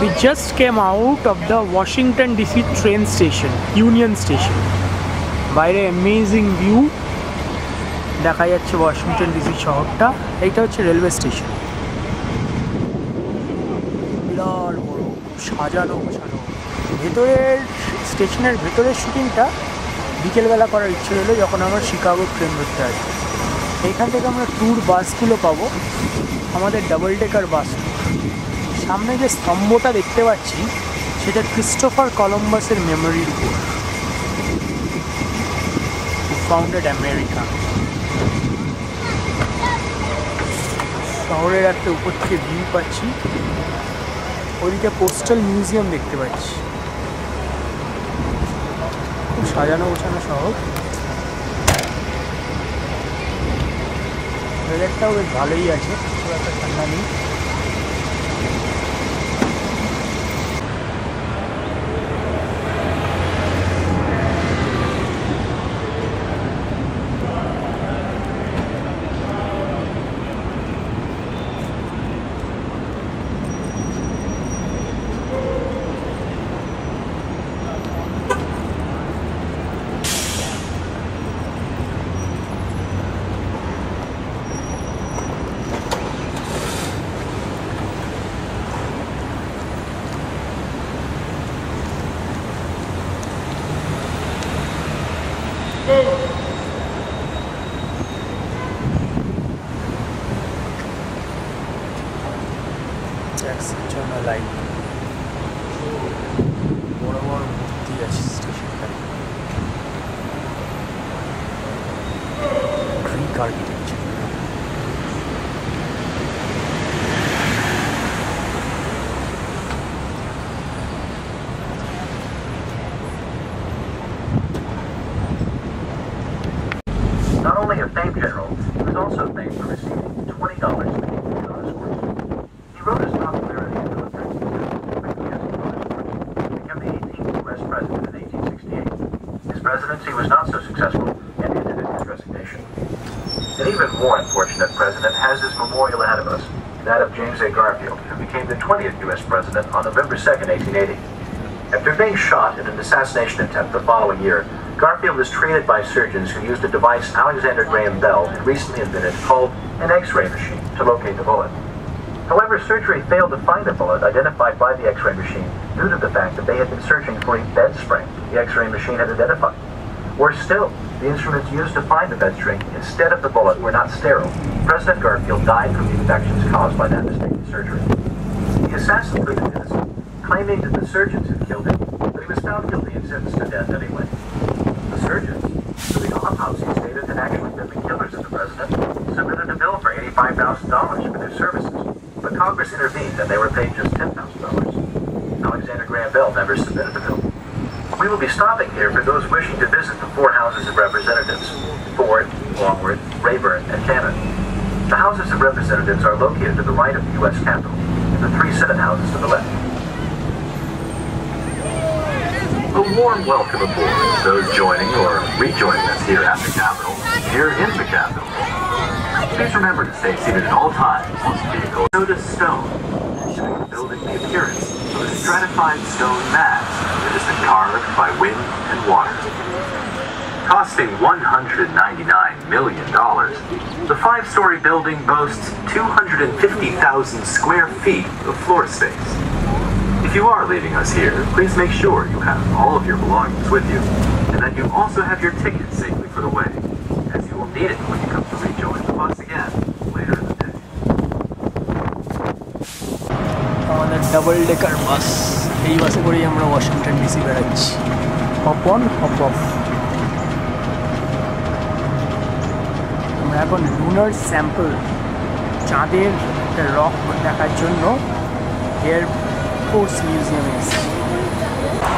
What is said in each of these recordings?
We just came out of the Washington DC train station, Union Station. বাইরে amazing view দেখা যাচ্ছে Washington DC শহরটা। এইটা হচ্ছে রেলওয়ে স্টেশন। বিরাট বড়, সাজানো গোছানো। ভেতরের স্টেশনের ভেতরের শুটিংটা বিকেলবেলা করার ইচ্ছে হলো যখন আমরা শিকাগো ট্রেন ধরতে আসবো। এইখান থেকে আমরা ট্যুর বাসগুলো পাবো, আমাদের ডাবল ডেকার বাস। সামনে যে স্তম্ভটা দেখতে পাচ্ছি সেটা ক্রিস্টোফার কলম্বাসের মেমোরির উপর, ফাউন্ডেড আমেরিকা। শহরের একটা উপর থেকে ভিউ পাচ্ছি, ওদিকে পোস্টাল মিউজিয়াম দেখতে পাচ্ছি। খুব সাজানো গোছানো শহর। ওয়েদারটাও বেশ ভালোই আছে, খুব একটা ঠান্ডা নেই। লাইন বড় বড় মূর্তি আছে স্টেশনটায়। Greek architecture. Not only a famed general, he was also famed for receiving $20 on his horse. He rode his popularity in military quickly as he rode his horse, became the 18th U.S. president in 1868. His presidency was not so successful and ended in his resignation. An even more unfortunate president has his memorial ahead of us, that of James A. Garfield, who became the 20th U.S. president on November 2nd, 1880. After being shot in an assassination attempt the following year, Garfield was treated by surgeons who used a device Alexander Graham Bell had recently invented called an X-ray machine to locate the bullet. However, surgery failed to find the bullet identified by the X-ray machine due to the fact that they had been searching for a bed spring the X-ray machine had identified. Worse still, the instruments used to find the bed string instead of the bullet were not sterile. President Garfield died from the infections caused by that mistaken surgery. The assassin pleaded innocent, claiming that the surgeons had killed him, but he was found guilty and sentenced to death anyway. The surgeons, who the autopsy stated had actually been the killers of the president, submitted a bill for $85,000 for their services, but Congress intervened and they were paid just $10,000. Alexander Graham Bell never submitted the bill. We will be stopping here for those wishing to visit the four Houses of Representatives: Ford, Longworth, Rayburn, and Cannon. The Houses of Representatives are located to the right of the U.S. Capitol, and the three Senate houses to the left. A warm welcome aboard those joining or rejoining us here at the Capitol, here in the Capitol. Please remember to stay seated at all times once the vehicle notice stone, showing the building the appearance of a stratified stone mass that has been carved by wind and water. Costing $199 million, the five-story building boasts 250,000 square feet of floor space. If you are leaving us here, please make sure you have all of your belongings with you, and that you also have your ticket safely for the way, as you will need it when you come to rejoin the bus again later in the day. আমাদের double decker বাস, এই বাসে করেই আমরা Washington DC বেড়াচ্ছি। Hop on hop of. আমরা এখন lunar sample, চাঁদের একটা রক দেখার জন্য এয়ারফোর্স মিউজিয়ামে এসেছি।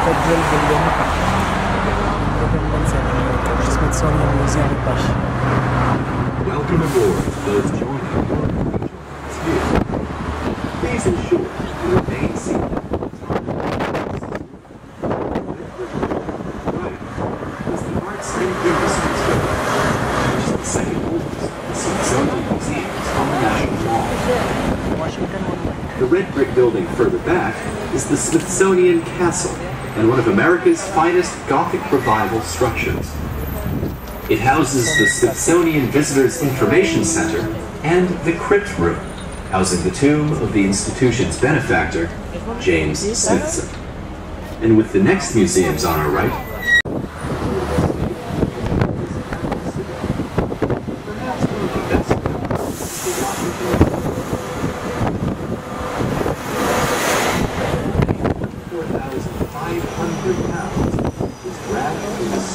Federal building, independence avenue, Smithsonian মিউজিয়ামের পাশে। Welcome aboard those joining here. Please ensure to remain seated. Right is the Art State Industries Building, which is the second oldest Smithsonian museums on the National Mall. Washington Monument. The red brick building further back is the Smithsonian Castle, and one of America's finest Gothic Revival structures. It houses the Smithsonian Visitors Information Center and the Crypt Room, housing the tomb of the institution's benefactor, James Smithson. And with the next museums on our right,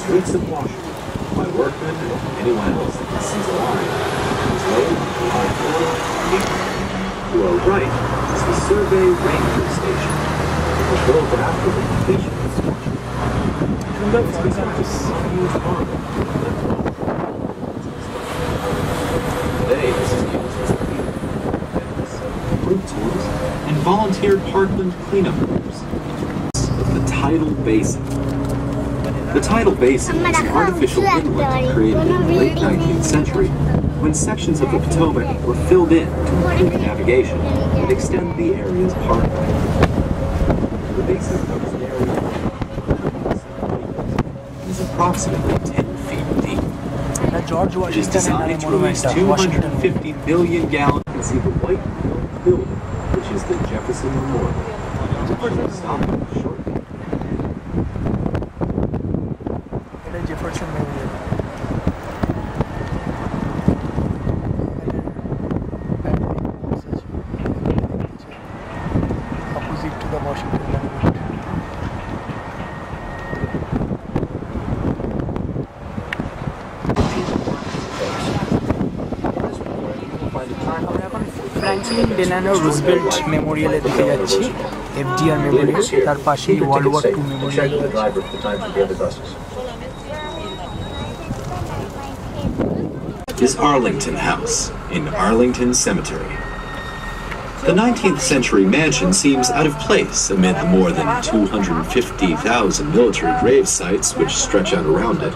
streets of Washington by workmen and anyone else that can see the line is loaded on July 4. To our right is the Survey Ranger Station, a photograph of the completion of construction. Huge farm. Today, this is used as group tours and volunteer parkland cleanup groups of the tidal basin. The tidal basin is an artificial inlet created in the late 19th century when sections of the Potomac were filled in to improve navigation and extend the area's parkland. The basin covers an area and is approximately 10 feet deep. It is designed to release 250 million gallons. You can see the white building, which is the Jefferson Memorial. We'll stop shortly. Jefferson Memorial. Opposite to the Washington Monument. আমরা এখন Franklin Delano Roosevelt মেমোরিয়ালের দিকে যাচ্ছি। FDR memorial, তার পাশেই world war II memorial. Is Arlington House in Arlington Cemetery. The 19th century mansion seems out of place amid the more than 250,000 military grave sites which stretch out around it.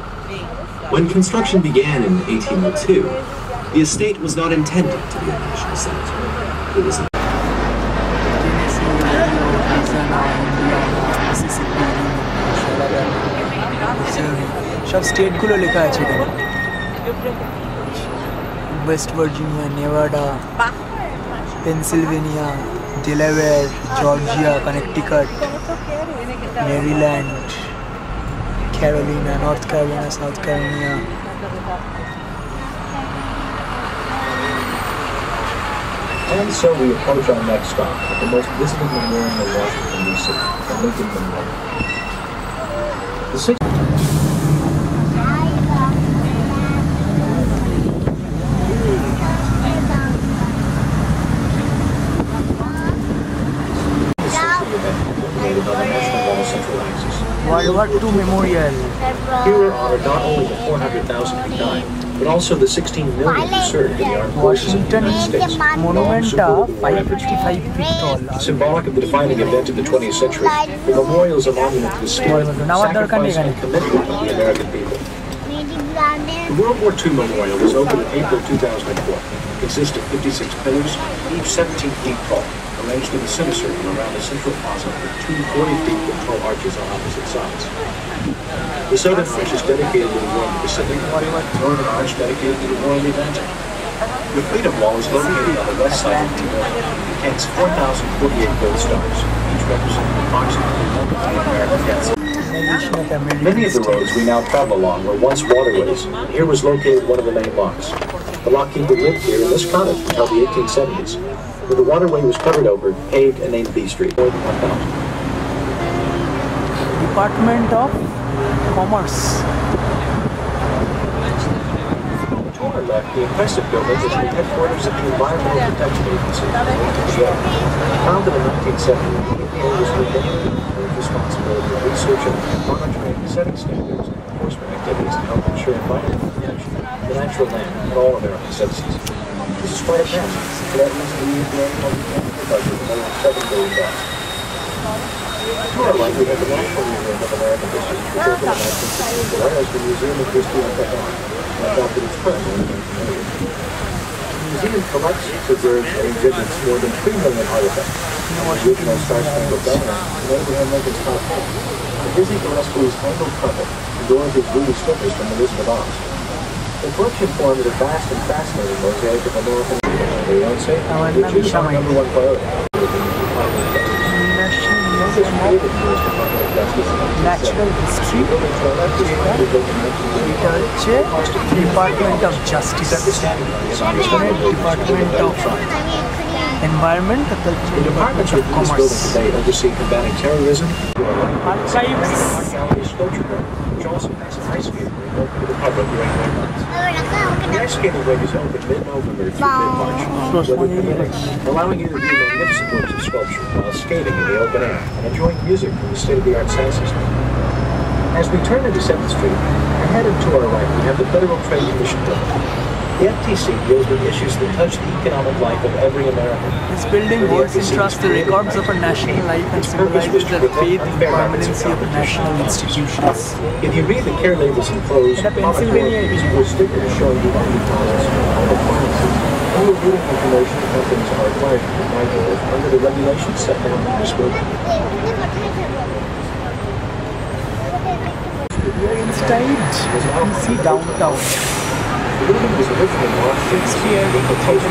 When construction began in 1802, the estate was not intended to be a national cemetery. It was সব স্টেটগুলো লেখা আছে এখানে। West Virginia, Nevada, Pennsylvania, Delaware, Georgia, Connecticut, Maryland, Carolina, North Carolina, South Carolina. And so we approach our next stop at the most visited memorial in Washington, D.C., the Lincoln Memorial. The World War II Memorial. Here are honored not only the 400,000 who died, but also the 16 million who served in the armed forces of the Washington United States. Monument 555 feet tall. Symbolic of the defining event of the 20th century, the memorial is a monument to the spirit, sacrifice, and commitment of the American people. The World War II Memorial was opened in April 2004. It consists of 56 pillars, each 17 feet tall, arranged in a semicircle around the central plaza with two 40-feet tall arches on opposite sides. The southern arch is dedicated to the war in the Pacific, the northern arch dedicated to the war in the Atlantic. The Freedom Wall is located on the west side of the memorial. It contains 4,048 gold stars, each representing approximately 1 million American deaths. Many of the roads we now travel along were once waterways, and here was located one of the main locks. The lockkeeper lived here in this cottage until the 1870s, when the waterway was covered over, paved, and named B Street, more than 1,000. Department of Commerce. To our left, the impressive building is the headquarters of the Environmental Protection Agency, EPA. Founded in 1970, EPA was responsibility for researching, monitoring, setting standards, and enforcement activities to help ensure environmental protection, the natural land, and all American citizens. This is quite a task. For that reason, the EPA will be paying the budget of more than $7 billion. To our right, we have the National Museum of American History, which opened in 1964 as the Museum of History and Technology, and adopted its current name in 1980. museum collects, preserves, and exhibits more than 3 million artifacts. The original Star-Spangled Banner and Abraham Lincoln's top hat, and Dizzy Gillespie's angled trumpet, and Dorothy's ruby slippers from The Wizard of Oz. The collection forms a vast and fascinating mosaic of American Beyonce, which is our #1 priority. Natural history, এটা হচ্ছে department of justice, department of environment, The departments of this building today oversee combating terrorism, archives, sculpture room, which also has an ice skating rink open to the public during winter months. The ice skating rink is open mid-November through mid-March, allowing you to view magnificent works of sculpture while skating in the open air and enjoying music from the state-of-the-art sound system. As we turn into 7th Street, ahead and to our right, we have the Federal Trade Commission building. The FTC deals with issues that touch the economic life of every American. This building holds in trust the records of a national life and symbolizes the faith and permanency of national institutions. If you read the care labels enclosed, It's a Pennsylvania warranties or stickers showing the warranty policies of appliances, all the written information companies are required to provide you with under the regulations set down in this building. We are inside PC downtown. The building was originally launched Shakespeare, in the Taste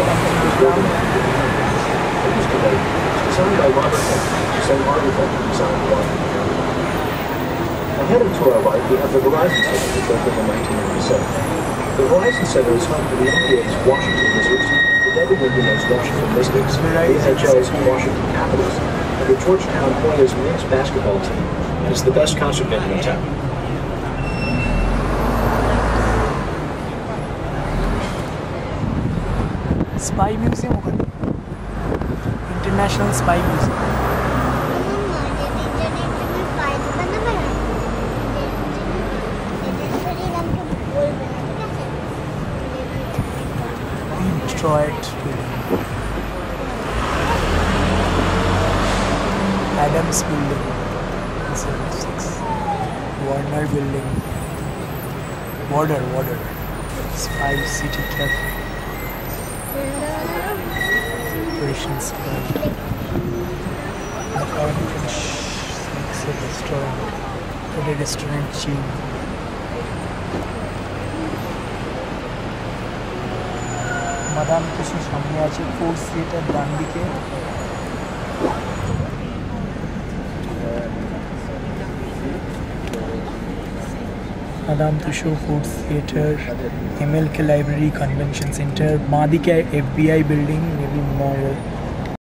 designed by Robert Holt, the same architect who designed Washington County. Ahead and to our right, we have the Verizon Center, which opened in 1997. The Verizon Center is home to the NBA's Washington Wizards, the WNBA's Washington Mystics, the NHL's Washington Capitals, and the Georgetown Hoyas men's basketball team, and it's the best concert venue in town. Spy Museum ওখানে, International Spy Museum. Detroit, Adams Building, 76, Warner Building, Water, Spy City Cafe, Operations Club, restaurant chain. Madame Tussauds সামনে আছে, Ford's theatre ডান দিকে, Madame Tussauds Ford's theatre, MLK library, convention centre, বাঁ দিকে FBI building, maybe Memorial.